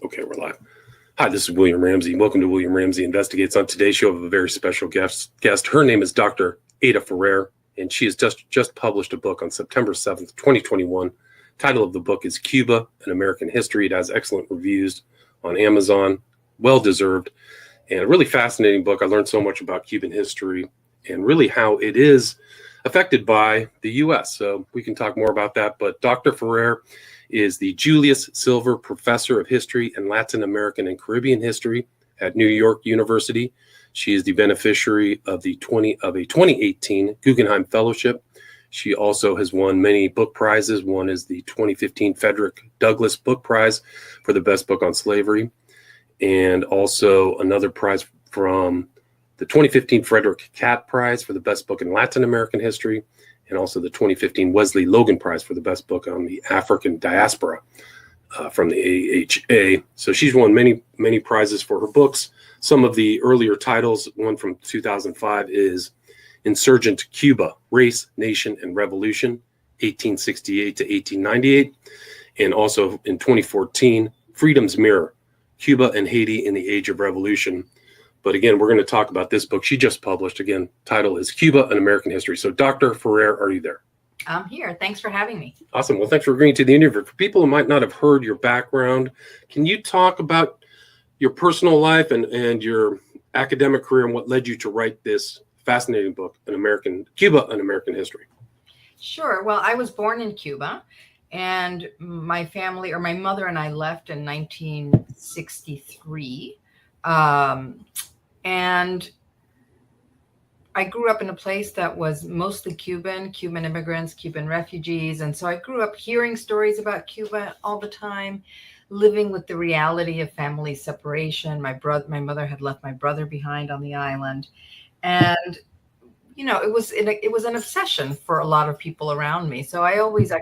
Okay, we're live. Hi, this is William Ramsey. Welcome to William Ramsey Investigates. On today's show, I have a very special guest. Her name is Dr. Ada Ferrer, and she has just published a book on September 7th, 2021. Title of the book is Cuba, An American History. It has excellent reviews on Amazon, well-deserved, and a really fascinating book. I learned so much about Cuban history and really how it is affected by the U.S. So we can talk more about that. But Dr. Ferrer is the Julius Silver Professor of History and Latin American and Caribbean History at New York University. She is the beneficiary of a 2018 Guggenheim Fellowship. She also has won many book prizes. One is the 2015 Frederick Douglass Book Prize for the best book on slavery, and also another prize from the 2015 Frederick Catt Prize for the best book in Latin American history, and also the 2015 Wesley Logan Prize for the best book on the African diaspora from the AHA. So she's won many prizes for her books. Some of the earlier titles, one from 2005 is Insurgent Cuba, Race, Nation, and Revolution, 1868 to 1898. And also in 2014, Freedom's Mirror, Cuba and Haiti in the Age of Revolution. But again, we're going to talk about this book she just published. Again, title is Cuba, An American History. So Dr. Ferrer, are you there? I'm here. Thanks for having me. Awesome. Well, thanks for agreeing to the interview. For people who might not have heard your background, can you talk about your personal life and your academic career and what led you to write this fascinating book, Cuba, An American History? Sure. Well, I was born in Cuba, and my mother and I left in 1963. And I grew up in a place that was mostly Cuban immigrants, Cuban refugees. And so I grew up hearing stories about Cuba all the time, living with the reality of family separation. My mother had left my brother behind on the island. And, it was an obsession for a lot of people around me. So I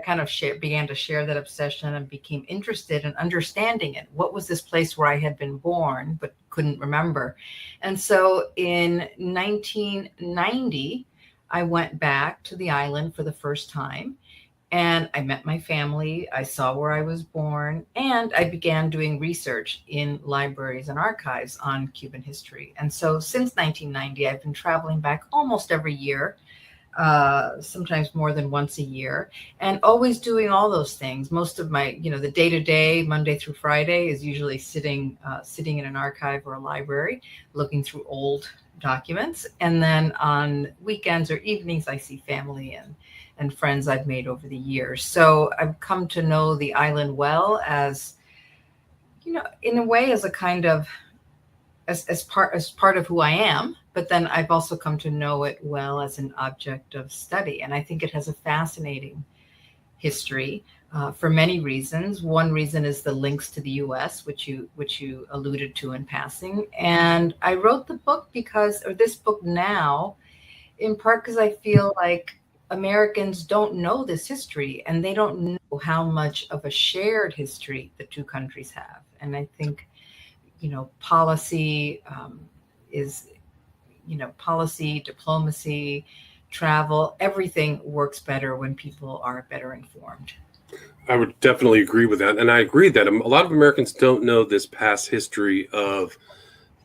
kind of began to share that obsession and became interested in understanding it. What was this place where I had been born, but couldn't remember? And so in 1990, I went back to the island for the first time. And I met my family, I saw where I was born, and I began doing research in libraries and archives on Cuban history. And so since 1990, I've been traveling back almost every year, sometimes more than once a year, and always doing all those things. Most of my, the day-to-day, Monday through Friday, is usually sitting in an archive or a library, looking through old documents. And then on weekends or evenings, I see family and friends I've made over the years. So I've come to know the island well as, in a way as a kind of, as part of who I am, but then I've also come to know it well as an object of study. And I think it has a fascinating history for many reasons. One reason is the links to the US, which you alluded to in passing. And I wrote this book now, in part because I feel like Americans don't know this history, and they don't know how much of a shared history the two countries have. And I think, policy policy, diplomacy, travel, everything works better when people are better informed. I would definitely agree with that. And I agree that a lot of Americans don't know this past history of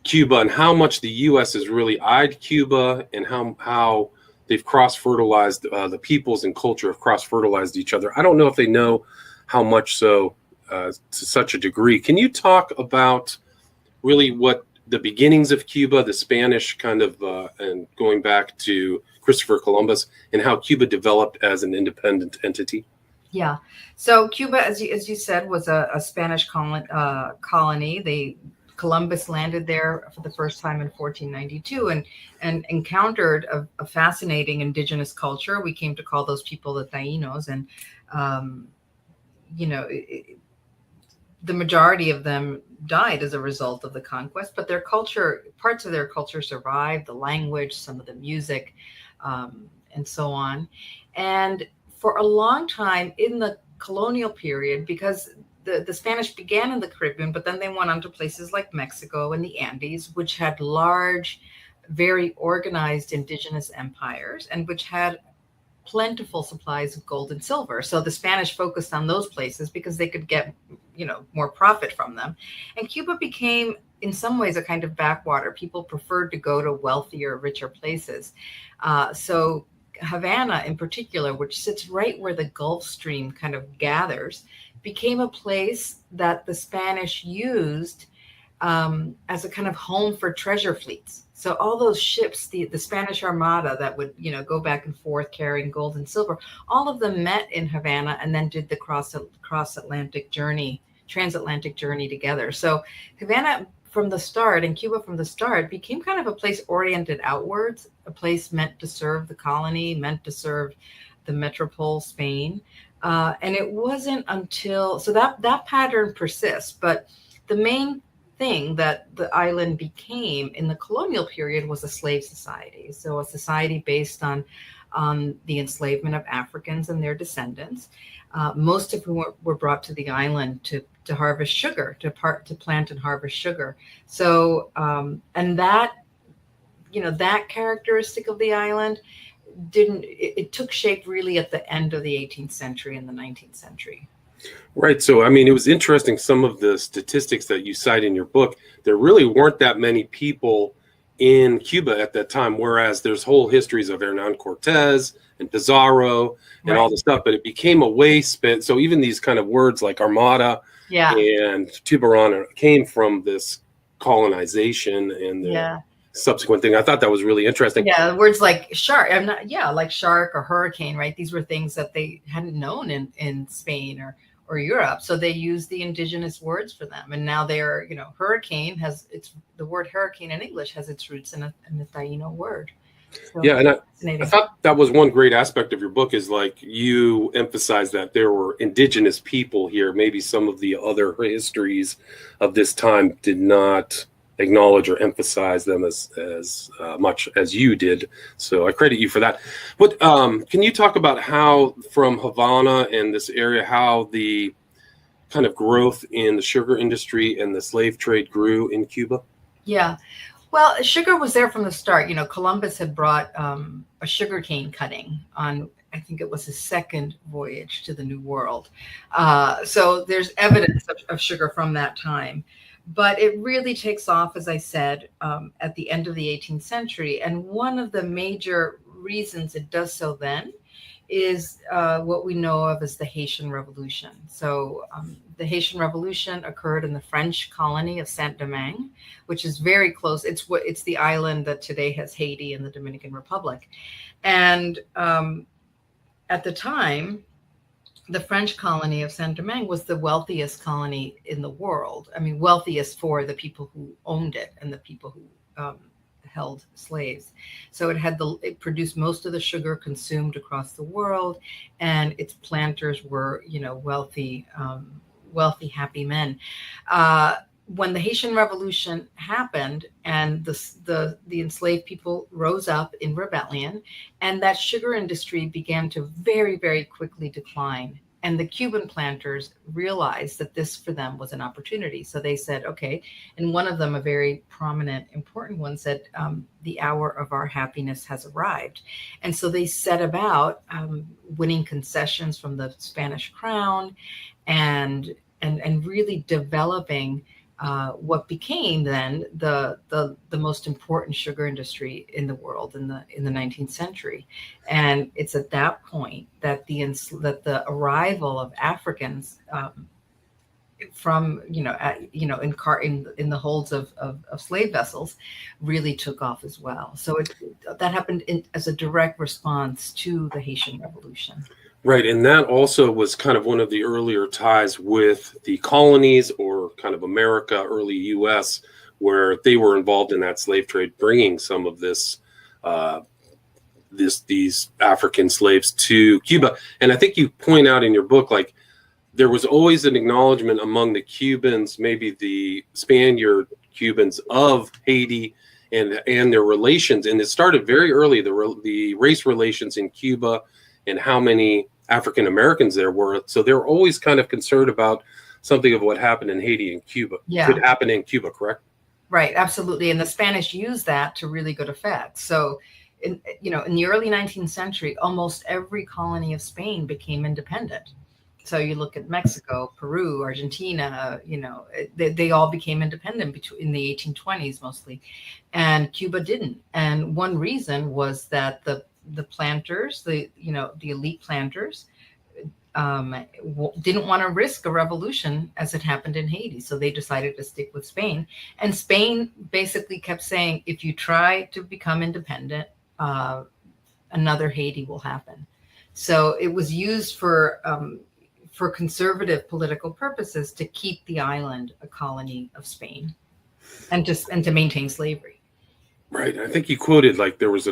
Cuba and how much the U.S. has really eyed Cuba, and how they've cross-fertilized, the peoples and culture have cross-fertilized each other. I don't know if they know how much so to such a degree. Can you talk about really what the beginnings of Cuba, the Spanish kind of, and going back to Christopher Columbus, and how Cuba developed as an independent entity? Yeah. So Cuba, as you said, was a Spanish colony. Columbus landed there for the first time in 1492 and encountered a fascinating indigenous culture. We came to call those people the Taínos, and the majority of them died as a result of the conquest, but parts of their culture survived, the language, some of the music, and so on. And for a long time in the colonial period, because the Spanish began in the Caribbean, but then they went on to places like Mexico and the Andes, which had large, very organized indigenous empires, and which had plentiful supplies of gold and silver. So the Spanish focused on those places because they could get, more profit from them. And Cuba became, in some ways, a kind of backwater. People preferred to go to wealthier, richer places. So Havana in particular, which sits right where the Gulf Stream kind of gathers, became a place that the Spanish used as a kind of home for treasure fleets. So all those ships, the Spanish Armada that would, go back and forth carrying gold and silver, all of them met in Havana and then did the transatlantic journey together. So Havana from the start, and Cuba from the start, became kind of a place oriented outwards, a place meant to serve the colony, meant to serve the metropole Spain. And it wasn't until, so that pattern persists, but the main thing that the island became in the colonial period was a slave society. So a society based on the enslavement of Africans and their descendants, most of whom were brought to the island to harvest sugar, to plant and harvest sugar. So, and that, that characteristic of the island it took shape really at the end of the 18th century and the 19th century. Right. So, I mean, it was interesting, some of the statistics that you cite in your book. There really weren't that many people in Cuba at that time, whereas there's whole histories of Hernan Cortez and Pizarro and all this stuff, but it became a way spent. So even these kind of words like Armada and Tiburon came from this colonization and the subsequent thing. I thought that was really interesting. Yeah, words like shark, like shark or hurricane, right? These were things that they hadn't known in Spain or Europe. So they used the indigenous words for them. And now they're, hurricane the word hurricane in English has its roots in a Taino word. So yeah, and I thought that was one great aspect of your book, is like you emphasize that there were indigenous people here. Maybe some of the other histories of this time did not acknowledge or emphasize them as much as you did. So I credit you for that. But can you talk about how from Havana and this area, how the kind of growth in the sugar industry and the slave trade grew in Cuba? Yeah. Well, sugar was there from the start. Columbus had brought a sugarcane cutting on, I think it was his second voyage to the New World. So there's evidence of sugar from that time. But it really takes off, as I said, at the end of the 18th century. And one of the major reasons it does so then is what we know of as the Haitian Revolution. So the Haitian Revolution occurred in the French colony of Saint-Domingue, which is very close. It's the island that today has Haiti and the Dominican Republic. And at the time, the French colony of Saint-Domingue was the wealthiest colony in the world. I mean, wealthiest for the people who owned it and the people who held slaves. So it produced most of the sugar consumed across the world, and its planters were, wealthy, happy men. When the Haitian Revolution happened and the enslaved people rose up in rebellion, and that sugar industry began to very, very quickly decline. And the Cuban planters realized that this for them was an opportunity. So they said, okay. And one of them, a very prominent, important one, said, the hour of our happiness has arrived. And so they set about winning concessions from the Spanish crown and really developing what became then the most important sugar industry in the world in the 19th century. And it's at that point that the arrival of Africans from in the holds of slave vessels really took off as well. So that happened as a direct response to the Haitian Revolution. Right. And that also was kind of one of the earlier ties with the colonies, or kind of America, early U.S., where they were involved in that slave trade, bringing some of these African slaves to Cuba. And I think you point out in your book, like, there was always an acknowledgement among the Cubans, maybe the Spaniard Cubans, of Haiti and their relations. And it started very early, the race relations in Cuba and how many African Americans there were. So they were always kind of concerned about something of what happened in Haiti and Cuba could happen in Cuba, correct? Right, absolutely. And the Spanish used that to really good effect. So, in the early 19th century, almost every colony of Spain became independent. So you look at Mexico, Peru, Argentina, they all became independent in the 1820s mostly, and Cuba didn't. And one reason was that the planters, the elite planters, didn't want to risk a revolution as it happened in Haiti. So they decided to stick with Spain. And Spain basically kept saying, if you try to become independent, another Haiti will happen. So it was used for conservative political purposes to keep the island a colony of Spain and to maintain slavery. Right. I think you quoted like there was for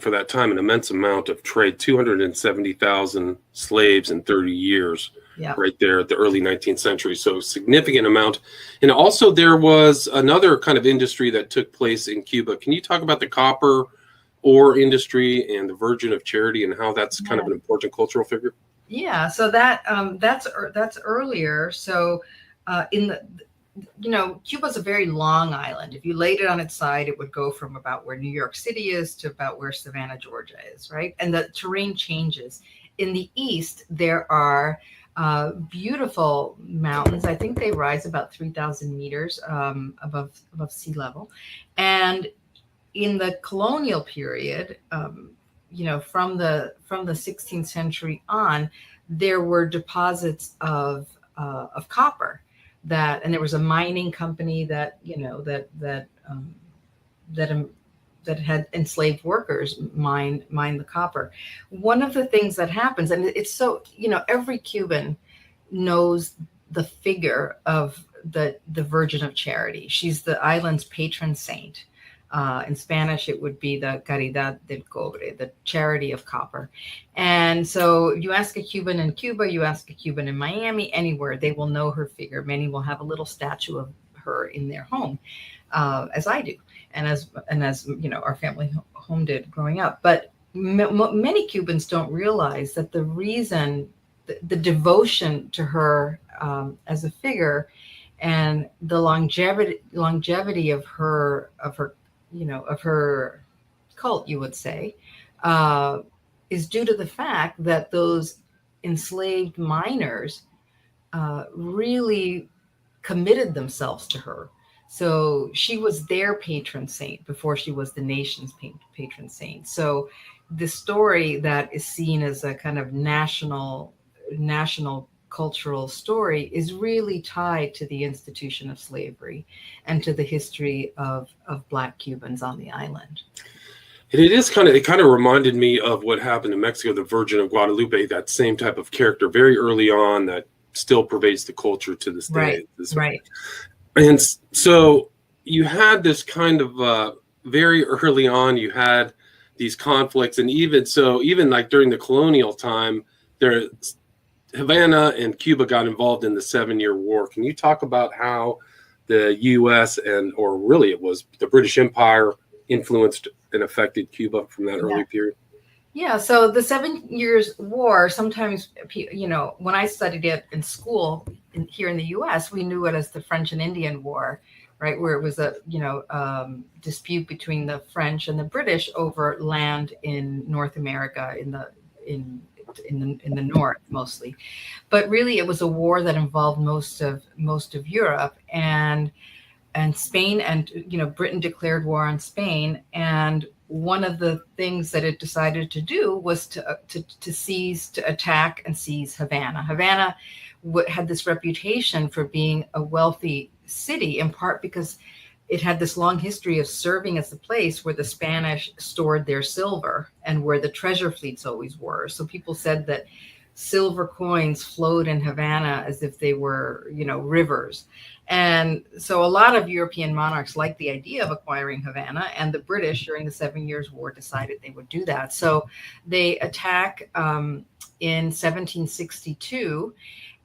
that time, an immense amount of trade, 270,000 slaves in 30 years, Yeah. right there at the early 19th century. So significant amount. And also there was another kind of industry that took place in Cuba. Can you talk about the copper ore industry and the Virgin of Charity and how that's kind of an important cultural figure? Yeah. So that's earlier. So Cuba's a very long island. If you laid it on its side, it would go from about where New York City is to about where Savannah, Georgia is, right? And the terrain changes. In the east, there are beautiful mountains. I think they rise about 3,000 meters above sea level. And in the colonial period, from the 16th century on, there were deposits of copper. And there was a mining company that had enslaved workers mine the copper. One of the things that happens, and it's so, every Cuban knows the figure of the Virgin of Charity. She's the island's patron saint. In Spanish, it would be the Caridad del Cobre, the charity of copper. And so you ask a Cuban in Cuba, you ask a Cuban in Miami, anywhere, they will know her figure. Many will have a little statue of her in their home, as I do, and as our family home did growing up. But many Cubans don't realize that the reason, the devotion to her as a figure, and the longevity of her cult, you would say, is due to the fact that those enslaved miners really committed themselves to her. So she was their patron saint before she was the nation's patron saint. So the story that is seen as a kind of national cultural story is really tied to the institution of slavery and to the history of Black Cubans on the island. And it kind of reminded me of what happened in Mexico, the Virgin of Guadalupe, that same type of character very early on that still pervades the culture to this day. Right. And so you had this kind of very early on, you had these conflicts. And even like during the colonial time, Havana and Cuba got involved in the 7-Year War. Can you talk about how the U.S. or really it was the British Empire influenced and affected Cuba from that early period? Yeah. So the 7 Years War, sometimes, when I studied it in school here in the U.S., we knew it as the French and Indian War, right? Where it was a, dispute between the French and the British over land in North America, in the north mostly. But really it was a war that involved most of Europe, and Spain, and Britain declared war on Spain. And one of the things that it decided to do was to attack and seize Havana. Havana had this reputation for being a wealthy city, in part because it had this long history of serving as the place where the Spanish stored their silver and where the treasure fleets always were. So people said that silver coins flowed in Havana as if they were, rivers. And so a lot of European monarchs liked the idea of acquiring Havana, and the British during the 7 Years War decided they would do that. So they attack in 1762,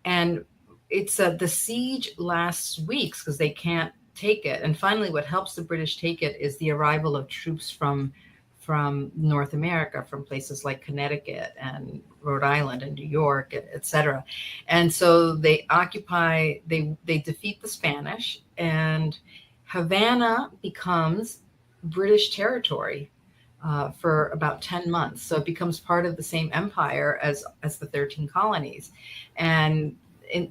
and it's the siege lasts weeks because they can't take it. And finally, what helps the British take it is the arrival of troops from North America, from places like Connecticut and Rhode Island and New York, etc. And so they defeat the Spanish, and Havana becomes British territory for about 10 months. So it becomes part of the same empire as the 13 colonies. And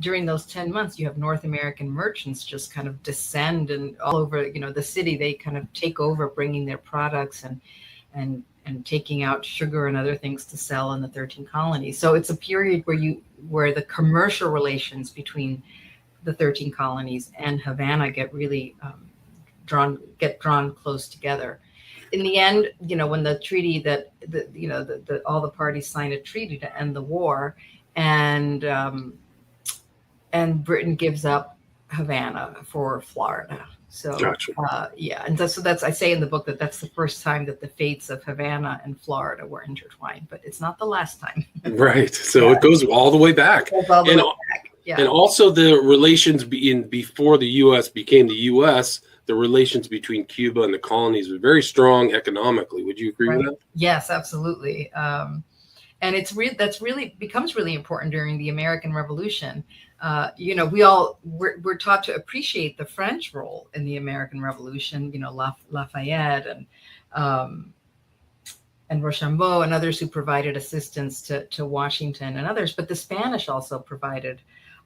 during those 10 months, you have North American merchants just kind of descend and all over, the city. They kind of take over, bringing their products and taking out sugar and other things to sell in the 13 colonies. So it's a period where the commercial relations between the 13 colonies and Havana get really drawn close together. In the end, when the treaty all the parties signed a treaty to end the war, and Britain gives up Havana for Florida. So Gotcha. yeah, and that's I say in the book that's the first time that the fates of Havana and Florida were intertwined, but it's not the last time. Right. So it goes all the way back. Yeah. And also the relations before the U.S. became the U.S., the relations between Cuba and the colonies was very strong economically. Would you agree with that? Yes, absolutely. And that's really becomes really important during the American Revolution. We're taught to appreciate the French role in the American Revolution. Lafayette and Rochambeau and others who provided assistance to Washington and others, but the Spanish also provided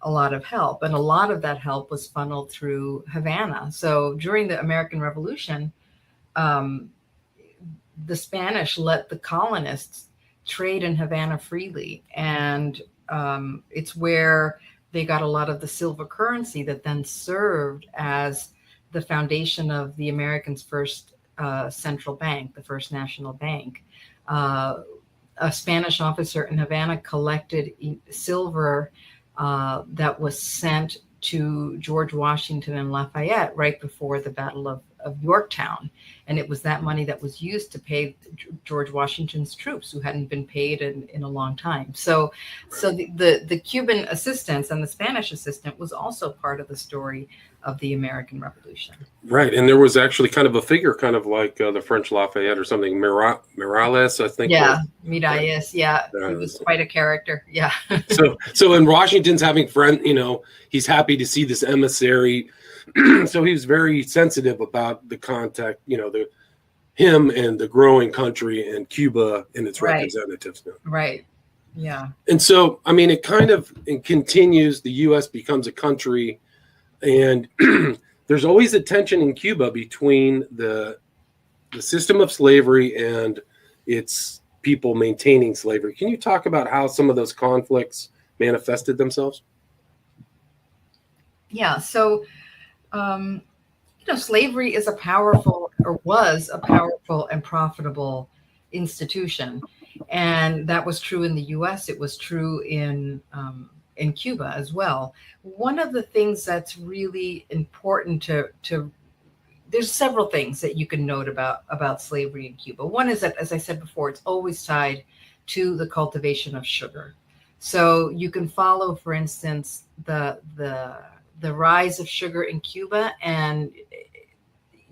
a lot of help, and a lot of that help was funneled through Havana. So during the American Revolution, the Spanish let the colonists trade in Havana freely, and it's where they got a lot of the silver currency that then served as the foundation of the Americans' first central bank, the First National Bank. A Spanish officer in Havana collected silver that was sent to George Washington and Lafayette right before the Battle of Yorktown. And it was that money that was used to pay George Washington's troops, who hadn't been paid in a long time. So the Cuban assistance and the Spanish assistance was also part of the story of the American Revolution. Right. And there was actually kind of a figure, kind of like the French Lafayette or something, Miralles, I think. Yeah, Miralles. Yeah, he was quite a character. Yeah. So in Washington's having he's happy to see this emissary. So he was very sensitive about the contact, him and the growing country and Cuba and its representatives. Right. Yeah. And so, it continues. The U.S. becomes a country, and there's always a tension in Cuba between the system of slavery and its people maintaining slavery. Can you talk about how some of those conflicts manifested themselves? Yeah. So, slavery is was a powerful and profitable institution. And that was true in the U.S. It was true in Cuba as well. One of the things that's really important to there's several things that you can note about slavery in Cuba. One is that, as I said before, it's always tied to the cultivation of sugar. So you can follow, for instance, the rise of sugar in Cuba, and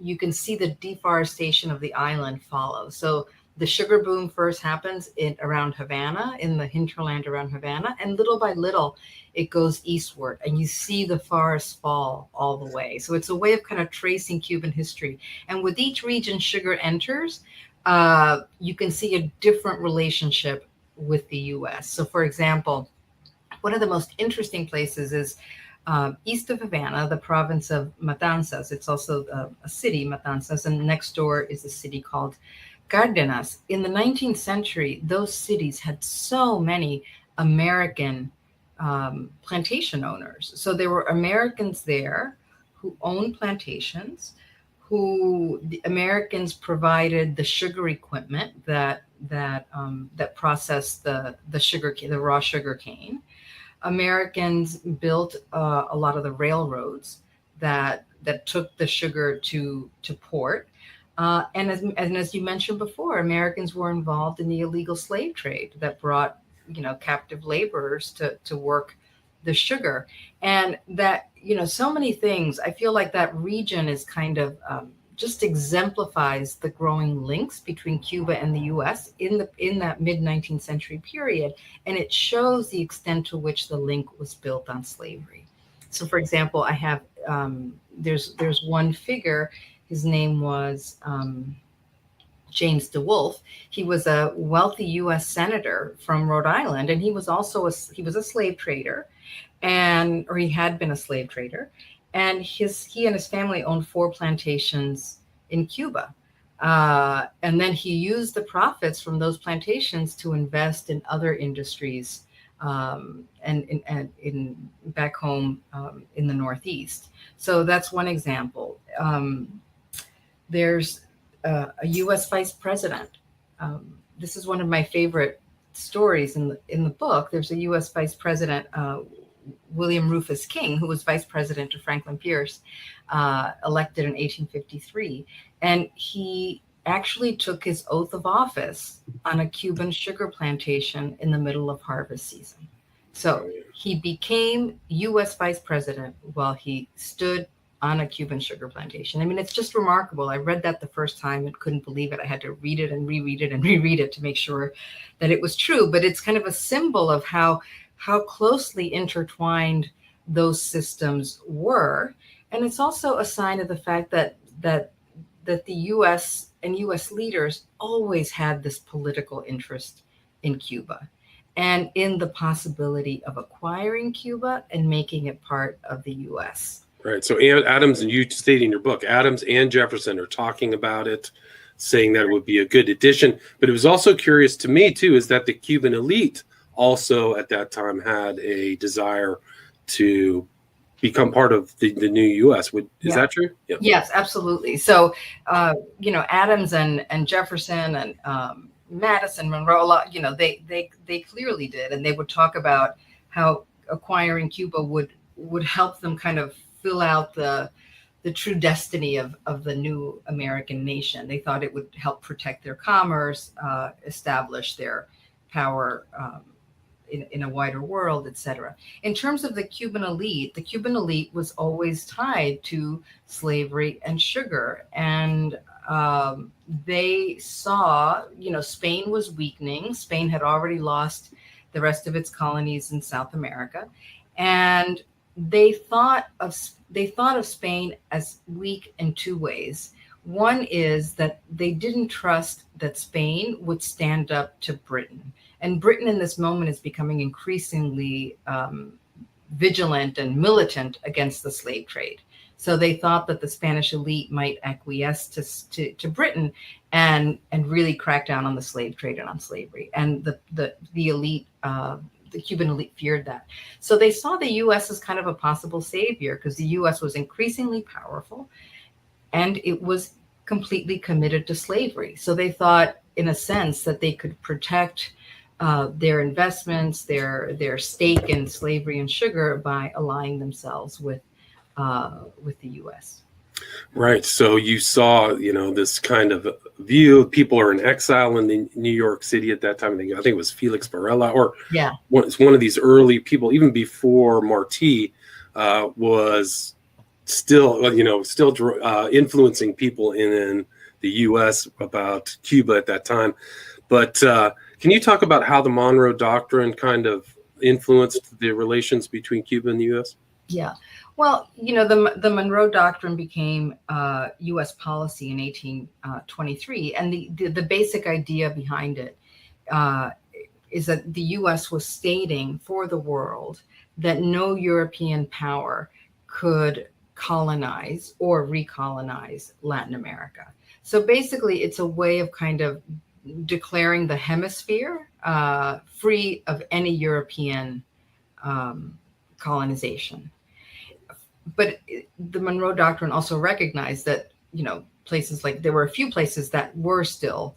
you can see the deforestation of the island follow. So the sugar boom first happens around Havana, in the hinterland around Havana, and little by little it goes eastward, and you see the forests fall all the way. So it's a way of kind of tracing Cuban history. And with each region sugar enters, you can see a different relationship with the U.S. So, for example, one of the most interesting places is east of Havana, the province of Matanzas. It's also a city, Matanzas, and next door is a city called Cárdenas. In the 19th century, those cities had so many American plantation owners. So there were Americans there who owned plantations, who the Americans provided the sugar equipment that processed the raw sugar cane. Americans built a lot of the railroads that took the sugar to port. And as you mentioned before, Americans were involved in the illegal slave trade that brought, captive laborers to work the sugar. And that, so many things. I feel like that region is kind of just exemplifies the growing links between Cuba and the U.S. in that mid-19th century period, and it shows the extent to which the link was built on slavery. So, for example, I have there's one figure. His name was James DeWolf. He was a wealthy U.S. senator from Rhode Island, and he was also he was a slave trader, or he had been a slave trader, and he and his family owned 4 plantations in Cuba. And then he used the profits from those plantations to invest in other industries, and in back home, in the Northeast. So that's one example. There's a U.S. vice president. This is one of my favorite stories in the book. There's a U.S. vice president, William Rufus King, who was vice president to Franklin Pierce, elected in 1853. And he actually took his oath of office on a Cuban sugar plantation in the middle of harvest season. So he became U.S. vice president while he stood on a Cuban sugar plantation. I mean, it's just remarkable. I read that the first time and couldn't believe it. I had to read it and reread it and reread it to make sure that it was true. But it's kind of a symbol of how closely intertwined those systems were. And it's also a sign of the fact that the U.S. and U.S. leaders always had this political interest in Cuba and in the possibility of acquiring Cuba and making it part of the U.S. Right. So Adams, and you state in your book, Adams and Jefferson are talking about it, saying that it would be a good addition. But it was also curious to me, too, is that the Cuban elite also at that time had a desire to become part of the new U.S. Is that true? Yeah. Yes, absolutely. So, Adams and Jefferson and Madison, Monroe, they clearly did. And they would talk about how acquiring Cuba would help them kind of fill out the true destiny of the new American nation. They thought it would help protect their commerce, establish their power in a wider world, etc. In terms of the Cuban elite was always tied to slavery and sugar. And they saw, Spain was weakening. Spain had already lost the rest of its colonies in South America. And they thought of Spain as weak in 2 ways. One is that they didn't trust that Spain would stand up to Britain. And Britain in this moment is becoming increasingly vigilant and militant against the slave trade. So they thought that the Spanish elite might acquiesce to Britain and really crack down on the slave trade and on slavery. And the elite, the Cuban elite, feared that. So they saw the U.S. as kind of a possible savior because the U.S. was increasingly powerful and it was completely committed to slavery. So they thought, in a sense, that they could protect their investments, their stake in slavery and sugar by allying themselves with the U.S. Right. So you saw, this kind of view. People are in exile in New York City at that time. I think it was Felix Varela, or it's one of these early people, even before Martí, was still influencing people in the U.S. about Cuba at that time. But can you talk about how the Monroe Doctrine kind of influenced the relations between Cuba and the U.S.? Yeah. Well, the Monroe Doctrine became U.S. policy in 1823. And the basic idea behind it is that the U.S. was stating for the world that no European power could colonize or recolonize Latin America. So basically, it's a way of kind of declaring the hemisphere free of any European colonization. But the Monroe Doctrine also recognized that, places like, there were a few places that were still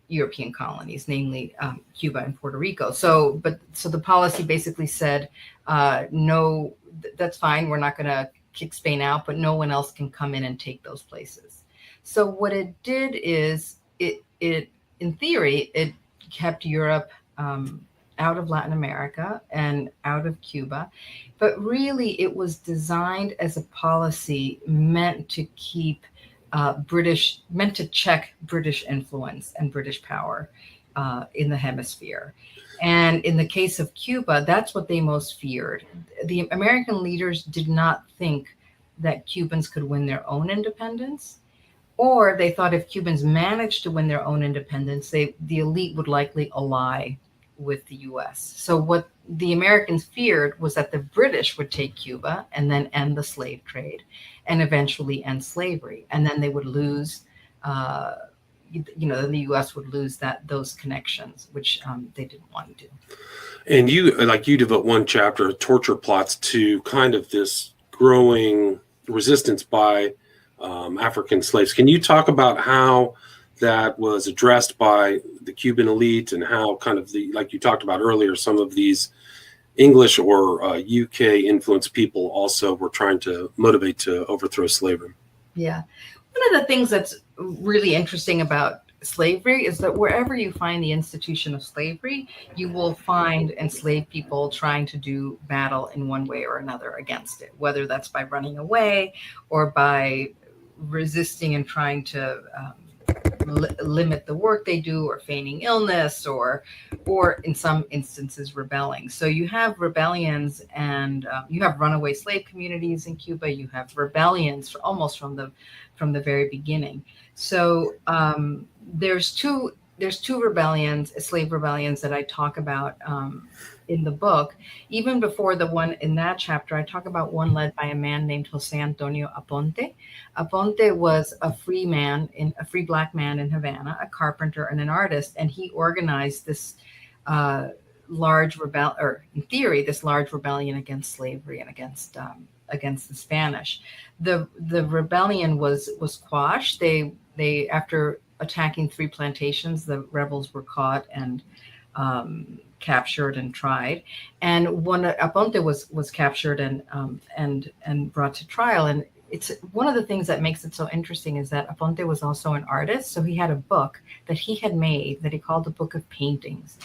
European colonies, namely Cuba and Puerto Rico. So the policy basically said, no, that's fine. We're not going to kick Spain out, but no one else can come in and take those places. So what it did is it in theory, it kept Europe out of Latin America and out of Cuba, but really it was designed as a policy meant to keep meant to check British influence and British power in the hemisphere. And in the case of Cuba, that's what they most feared. The American leaders did not think that Cubans could win their own independence, Or they thought if Cubans managed to win their own independence, the elite would likely ally with the US. So what the Americans feared was that the British would take Cuba and then end the slave trade and eventually end slavery. And then they would lose, then the US would lose those connections, which they didn't want to do. And you devote one chapter, torture plots, to kind of this growing resistance by African slaves. Can you talk about how that was addressed by the Cuban elite, and how kind of like you talked about earlier, some of these English or UK influenced people also were trying to motivate to overthrow slavery? Yeah. One of the things that's really interesting about slavery is that wherever you find the institution of slavery, you will find enslaved people trying to do battle in one way or another against it, whether that's by running away or by resisting and trying to limit the work they do, or feigning illness, or in some instances rebelling. So you have rebellions, and you have runaway slave communities in Cuba. You have rebellions almost from the very beginning. So there's two rebellions, slave rebellions, that I talk about in the book. Even before the one in that chapter, I talk about one led by a man named Jose Antonio Aponte. Aponte was a free black man in Havana, a carpenter and an artist, and he organized this large rebellion against slavery and against the Spanish. The rebellion was quashed. They after attacking 3 plantations, the rebels were caught and captured and tried. And Aponte was captured and brought to trial. And it's one of the things that makes it so interesting is that Aponte was also an artist. So he had a book that he had made that he called the Book of Paintings.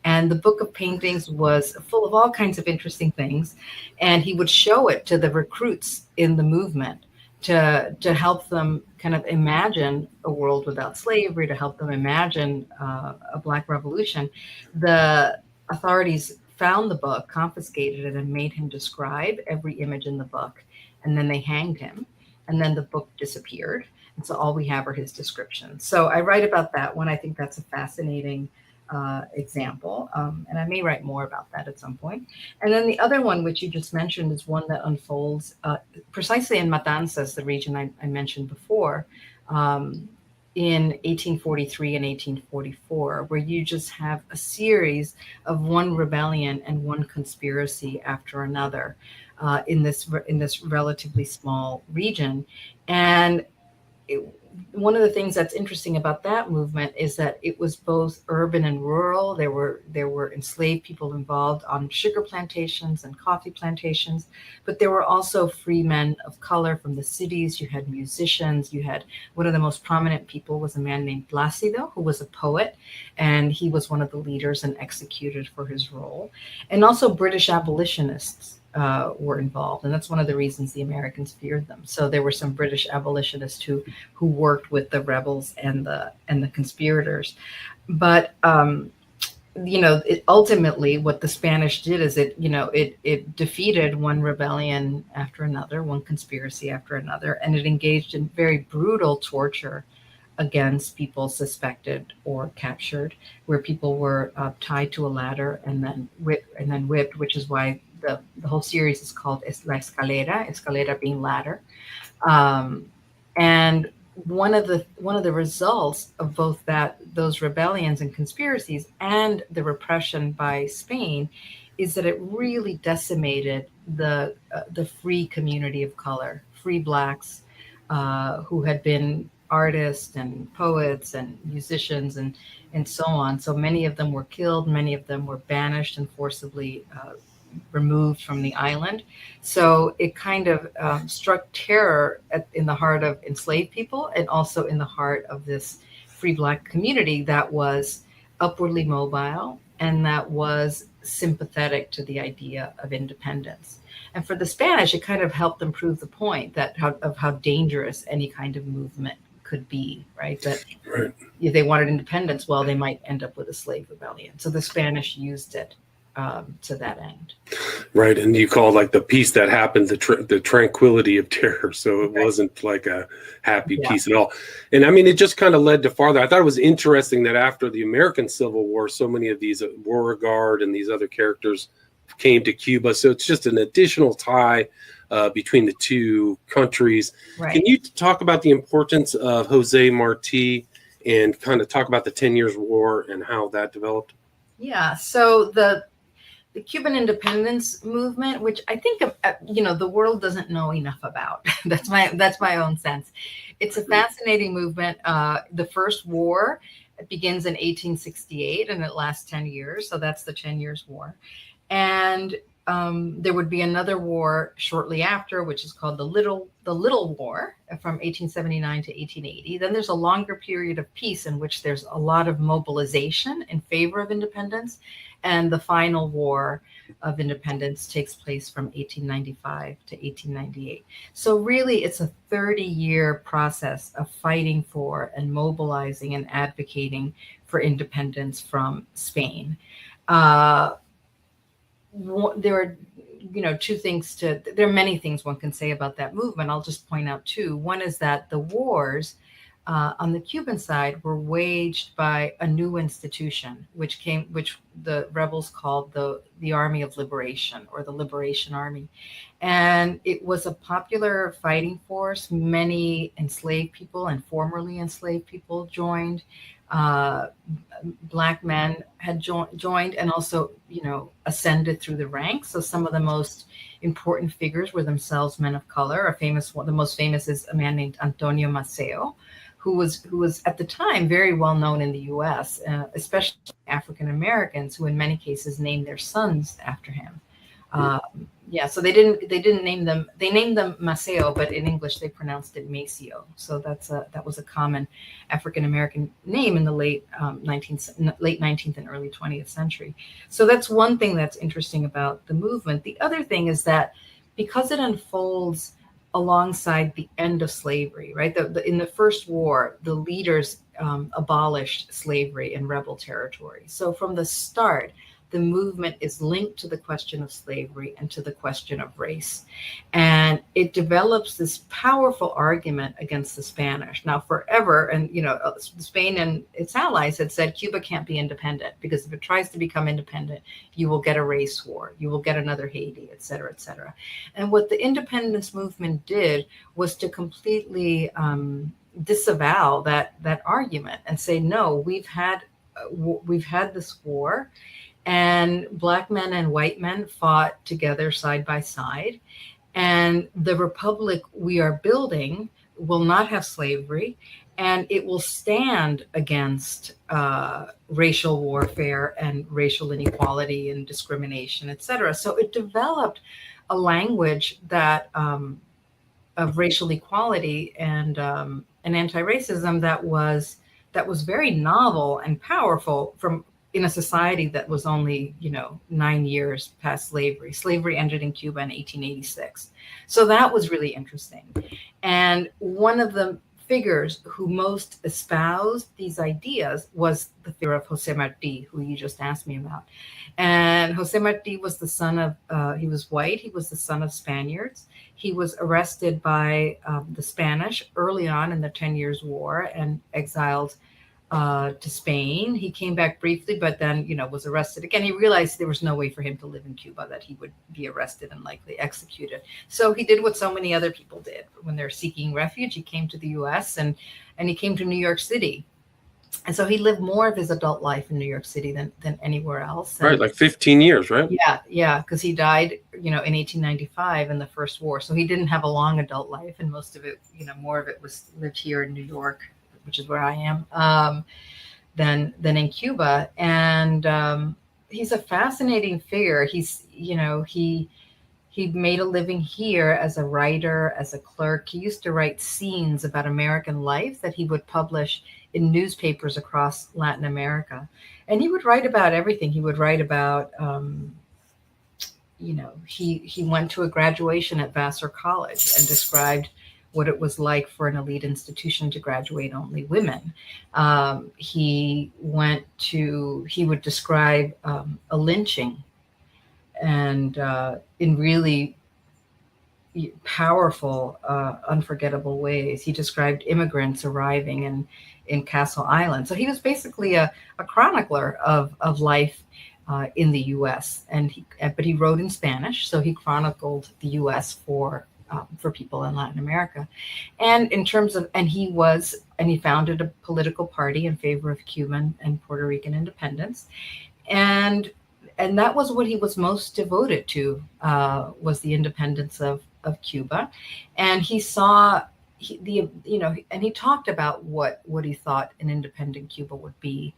And the Book of Paintings was full of all kinds of interesting things. And he would show it to the recruits in the movement to help them kind of imagine a world without slavery, to help them imagine a Black revolution. The authorities found the book, confiscated it, and made him describe every image in the book. And then they hanged him. And then the book disappeared. And so all we have are his descriptions. So I write about that one. I think that's a fascinating example. And I may write more about that at some point. And then the other one, which you just mentioned, is one that unfolds precisely in Matanzas, the region I mentioned before, in 1843 and 1844, where you just have a series of one rebellion and one conspiracy after another in this relatively small region. And one of the things that's interesting about that movement is that it was both urban and rural. There were enslaved people involved on sugar plantations and coffee plantations, but there were also free men of color from the cities. You had musicians. You had one of the most prominent people was a man named Plácido, who was a poet, and he was one of the leaders and executed for his role. And also British abolitionists were involved, and that's one of the reasons the Americans feared them. So there were some British abolitionists who worked with the rebels and the conspirators. But ultimately, what the Spanish did is it defeated one rebellion after another, one conspiracy after another, and it engaged in very brutal torture against people suspected or captured, where people were tied to a ladder and then whipped, which is why the whole series is called La Escalera being ladder. And one of the results of both those rebellions and conspiracies and the repression by Spain is that it really decimated the free community of color, free Blacks who had been artists and poets and musicians and so on. So many of them were killed, many of them were banished and forcibly removed from the island. So it kind of struck terror in the heart of enslaved people, and also in the heart of this free Black community that was upwardly mobile and that was sympathetic to the idea of independence. And for the Spanish, it kind of helped them prove the point of how dangerous any kind of movement could be, right? That if they wanted independence, well, they might end up with a slave rebellion. So the Spanish used it to that end. Right, and you call like the peace that happened the tranquility of terror. So it wasn't like a happy Yeah. peace at all. And I mean, it just kind of led to farther. I thought it was interesting that after the American Civil War, so many of these Beauregard and these other characters came to Cuba. So it's just an additional tie between the two countries. Right. Can you talk about the importance of Jose Marti and kind of talk about the 10 Years' War and how that developed? Yeah. So the Cuban independence movement, which I think the world doesn't know enough about. that's my own sense. It's a fascinating movement. The first war begins in 1868 and it lasts 10 years. So that's the 10 Years' War. And there would be another war shortly after, which is called the Little War from 1879 to 1880. Then there's a longer period of peace in which there's a lot of mobilization in favor of independence. And the final war of independence takes place from 1895 to 1898. So really, it's a 30-year process of fighting for and mobilizing and advocating for independence from Spain. There are there are many things one can say about that movement. I'll just point out two. One is that the wars on the Cuban side were waged by a new institution, which the rebels called the Army of Liberation, or the Liberation Army. And it was a popular fighting force. Many enslaved people and formerly enslaved people joined. Black men had joined and also, ascended through the ranks. So some of the most important figures were themselves men of color. The most famous is a man named Antonio Maceo, who was at the time very well known in the U.S., especially African Americans, who in many cases named their sons after him. So they didn't name them. They named them Maceo, but in English they pronounced it Maceo. So that was a common African American name in the late 19th and early 20th century. So that's one thing that's interesting about the movement. The other thing is that because it unfolds alongside the end of slavery, right? In the first war, the leaders abolished slavery in rebel territory. So from the start, the movement is linked to the question of slavery and to the question of race. And it develops this powerful argument against the Spanish. Now, forever, and Spain and its allies had said Cuba can't be independent, because if it tries to become independent, you will get a race war, you will get another Haiti, et cetera, et cetera. And what the independence movement did was to completely disavow that argument and say, no, we've had this war. And Black men and white men fought together side by side. And the republic we are building will not have slavery, and it will stand against racial warfare and racial inequality and discrimination, et cetera. So it developed a language that of racial equality and anti-racism that was very novel and powerful in a society that was only, 9 years past slavery. Slavery ended in Cuba in 1886. So that was really interesting. And one of the figures who most espoused these ideas was the figure of Jose Marti, who you just asked me about. And Jose Marti was the son of, he was white, he was the son of Spaniards. He was arrested by the Spanish early on in the 10 Years' War and exiled to Spain. He came back briefly, but then, was arrested again. He realized there was no way for him to live in Cuba, that he would be arrested and likely executed. So he did what so many other people did when they're seeking refuge. He came to the US and he came to New York City. And so he lived more of his adult life in New York City than anywhere else. And right, like 15 years, right? Yeah, because he died, in 1895 in the first war. So he didn't have a long adult life, and most of it, more of it was lived here in New York, which is where I am, than in Cuba. And he's a fascinating figure. He's, he made a living here as a writer, as a clerk. He used to write scenes about American life that he would publish in newspapers across Latin America. And he would write about everything. He would write about, he went to a graduation at Vassar College and described what it was like for an elite institution to graduate only women. He would describe a lynching in really powerful, unforgettable ways. He described immigrants arriving in Castle Island. So he was basically a chronicler of life in the U.S. But he wrote in Spanish, so he chronicled the U.S. for people in Latin America. And he founded a political party in favor of Cuban and Puerto Rican independence. And that was what he was most devoted to, was the independence of Cuba. And he saw and he talked about what he thought an independent Cuba would be.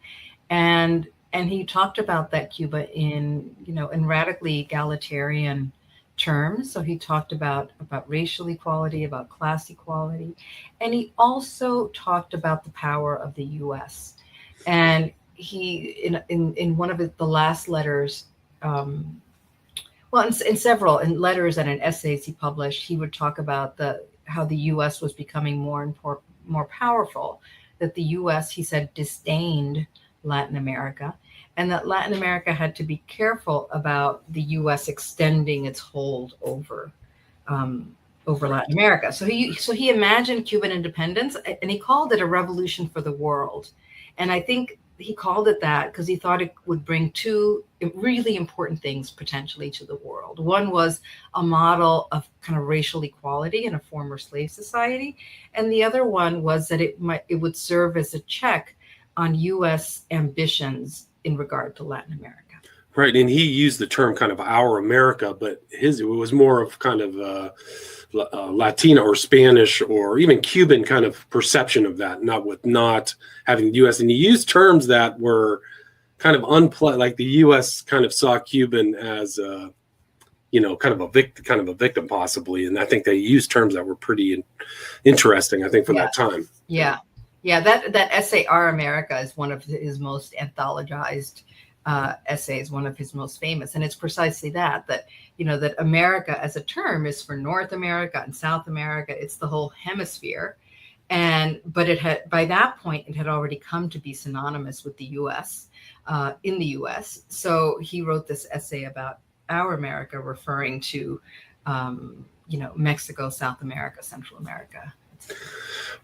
And he talked about that Cuba in radically egalitarian terms. So he talked about racial equality, about class equality. And he also talked about the power of the U.S. And he, in one of the last letters, in letters and in essays he published, he would talk about how the U.S. was becoming more powerful, that the U.S., he said, disdained Latin America, and that Latin America had to be careful about the U.S. extending its hold over Latin America. So he imagined Cuban independence, and he called it a revolution for the world. And I think he called it that because he thought it would bring two really important things potentially to the world. One was a model of kind of racial equality in a former slave society, and the other one was that it would serve as a check on U.S. ambitions in regard to Latin America. Right, and he used the term kind of "our America," but it was more of kind of Latino or Spanish or even Cuban kind of perception of that, not having the U.S. And he used terms that were kind of unpleasant, like the U.S. kind of saw Cuban as kind of a victim possibly, and I think they used terms that were pretty interesting, I think, for that time. Yeah. That essay, "Our America," is one of his most anthologized essays, one of his most famous, and it's precisely that America as a term is for North America and South America. It's the whole hemisphere, but by that point it had already come to be synonymous with the U.S. In the U.S. So he wrote this essay about our America, referring to Mexico, South America, Central America.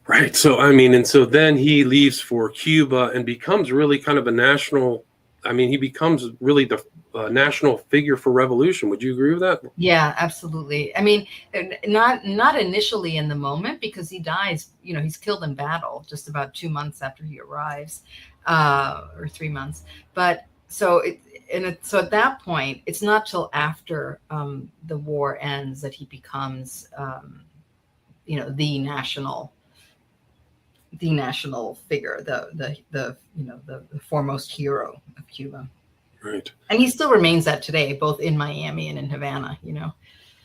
Right. So and so then he leaves for Cuba and becomes really kind of a national. He becomes really the national figure for revolution. Would you agree with that? Yeah, absolutely. Not initially in the moment, because he dies, he's killed in battle just about 2 months after he arrives, or 3 months. But so at that point, it's not till after the war ends that he becomes, the national figure, the foremost hero of Cuba. Right. And he still remains that today, both in Miami and in Havana,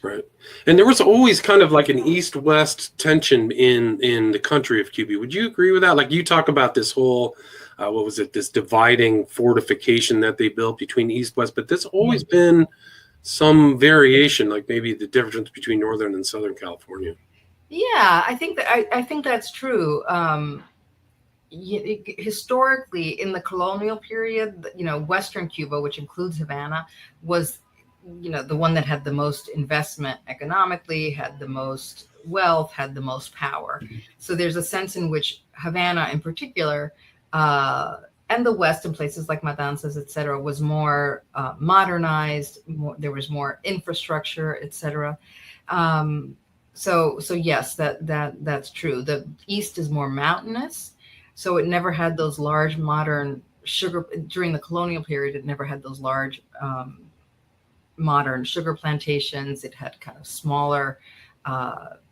Right. And there was always kind of like an East-West tension in the country of Cuba. Would you agree with that? Like, you talk about this whole, this dividing fortification that they built between East-West, but there's always been some variation, like maybe the difference between Northern and Southern California. Yeah, I think that's true. Historically, in the colonial period, Western Cuba, which includes Havana, was, the one that had the most investment economically, had the most wealth, had the most power. So there's a sense in which Havana, in particular, and the West, in places like Matanzas, et cetera, was more modernized. There was more infrastructure, et cetera. So yes, that's true. The East is more mountainous, so it never had those large modern during the colonial period. It never had those large modern sugar plantations. It had kind of smaller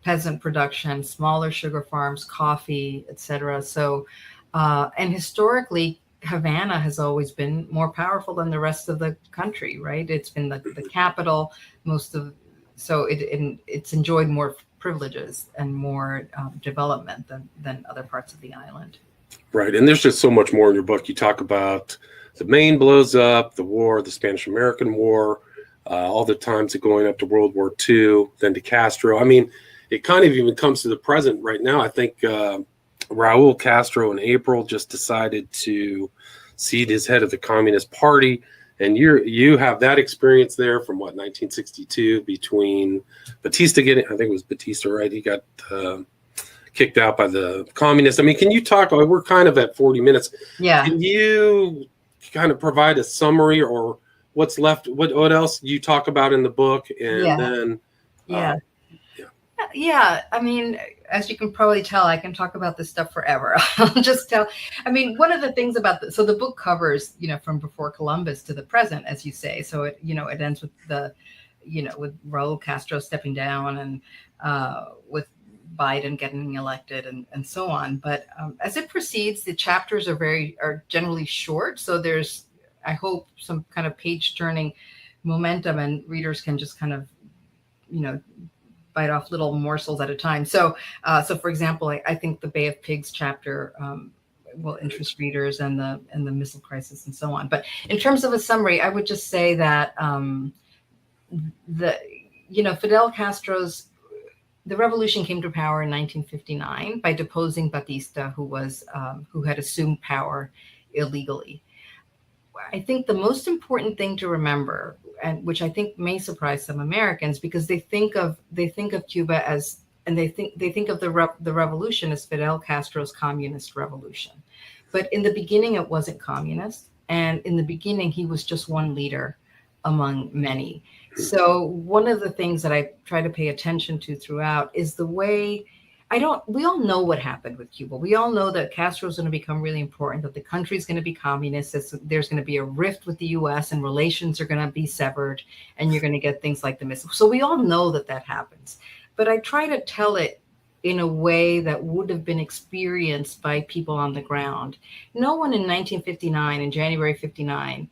peasant production, smaller sugar farms, coffee, etc. So, and historically, Havana has always been more powerful than the rest of the country, right? It's been the capital, so it's enjoyed more privileges and more development than other parts of the island. Right, and there's just so much more in your book. You talk about the Maine blows up, the war, the Spanish-American War, all the times of going up to World War II, then to Castro. It kind of even comes to the present right now. I think Raul Castro in April just decided to seat his head of the Communist Party. And you have that experience there from 1962 between Batista getting, I think it was Batista, right? He got kicked out by the communists. I mean, can you talk? We're kind of at 40 minutes. Yeah. Can you kind of provide a summary or what's left? What else you talk about in the book? And then, yeah. I mean, as you can probably tell, I can talk about this stuff forever. I'll just tell. I mean, one of the things about so the book covers, from before Columbus to the present, as you say. So it, it ends with with Raul Castro stepping down and with Biden getting elected and so on. But as it proceeds, the chapters are generally short. So there's, I hope, some kind of page turning momentum, and readers can just kind of, bite off little morsels at a time. So for example, I think the Bay of Pigs chapter will interest readers, and the missile crisis and so on. But in terms of a summary, I would just say that Fidel Castro's the revolution came to power in 1959 by deposing Batista, who had assumed power illegally. I think the most important thing to remember, and which I think may surprise some Americans, because they think of Cuba as, and they think of the revolution as Fidel Castro's communist revolution. But in the beginning, it wasn't communist. And in the beginning, he was just one leader among many. So one of the things that I try to pay attention to throughout is the way we all know what happened with Cuba. We all know that Castro is going to become really important, that the country's going to be communist, there's going to be a rift with the US and relations are going to be severed, and you're going to get things like the missile. So we all know that happens. But I try to tell it in a way that would have been experienced by people on the ground. No one in 1959, in January 59,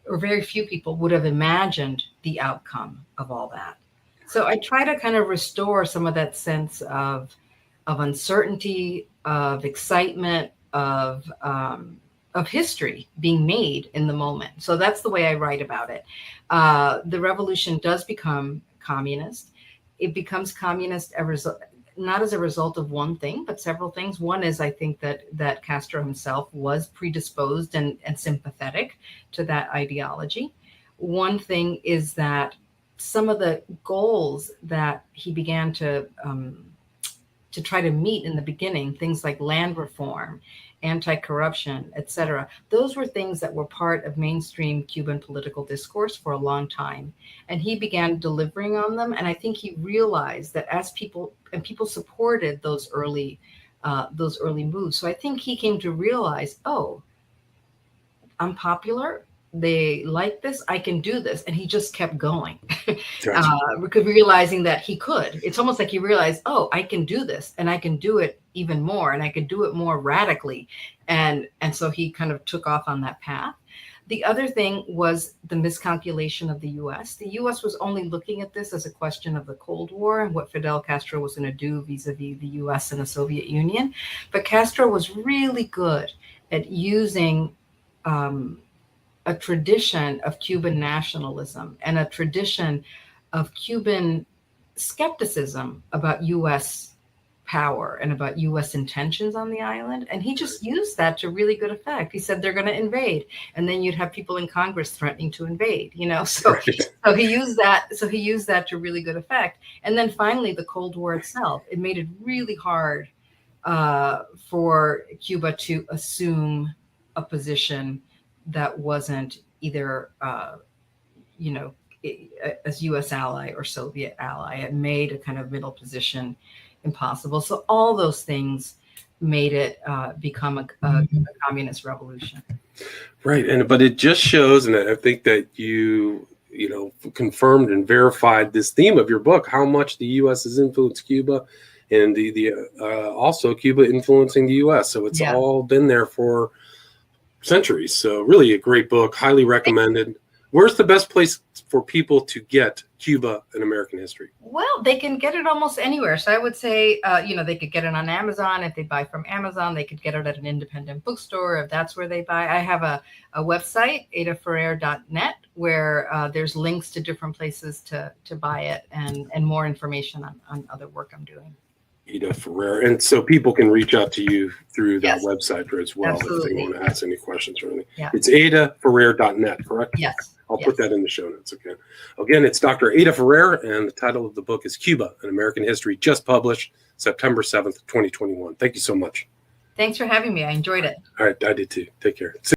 or very few people would have imagined the outcome of all that. So I try to kind of restore some of that sense of uncertainty, of excitement, of history being made in the moment. So that's the way I write about it. The revolution does become communist. It becomes communist not as a result of one thing, but several things. One is, I think, that Castro himself was predisposed and sympathetic to that ideology. One thing is that some of the goals that he began to try to meet in the beginning, things like land reform, anti-corruption, etc., those were things that were part of mainstream Cuban political discourse for a long time. And he began delivering on them. And I think he realized that as people supported those early moves. So I think he came to realize, oh, I'm popular. They like this. I can do this. And he just kept going, because realizing that he could. It's almost like he realized, oh, I can do this, and I can do it even more, and I could do it more radically. And so he kind of took off on that path. The other thing was the miscalculation of the U.S. The U.S. was only looking at this as a question of the Cold War and what Fidel Castro was going to do vis-a-vis the U.S. and the Soviet Union. But Castro was really good at using a tradition of Cuban nationalism and a tradition of Cuban skepticism about U.S. power and about U.S. intentions on the island. And he just used that to really good effect. He said they're going to invade. And then you'd have people in Congress threatening to invade, So he used that. So he used that to really good effect. And then finally, the Cold War itself, it made it really hard for Cuba to assume a position that wasn't either, as U.S. ally or Soviet ally. It made a kind of middle position impossible. So all those things made it become a communist revolution. Right. But it just shows, and I think that you confirmed and verified this theme of your book, how much the U.S. has influenced Cuba, and also Cuba influencing the U.S. So it's all been there for centuries. So really a great book, highly recommended. Where's the best place for people to get Cuba and American history? Well, they can get it almost anywhere. So I would say, they could get it on Amazon. If they buy from Amazon, they could get it at an independent bookstore if that's where they buy. I have a website, adaferrer.net, where there's links to different places to buy it and more information on other work I'm doing. Ada Ferrer. And so people can reach out to you through that Yes. website as well if Absolutely. they want to ask any questions or anything. Yeah. It's adaferrer.net, correct? Yes. I'll Yes. put that in the show notes. Okay. Again, it's Dr. Ada Ferrer, and the title of the book is Cuba, An American History, just published September 7th, 2021. Thank you so much. Thanks for having me. I enjoyed it. All right. I did too. Take care.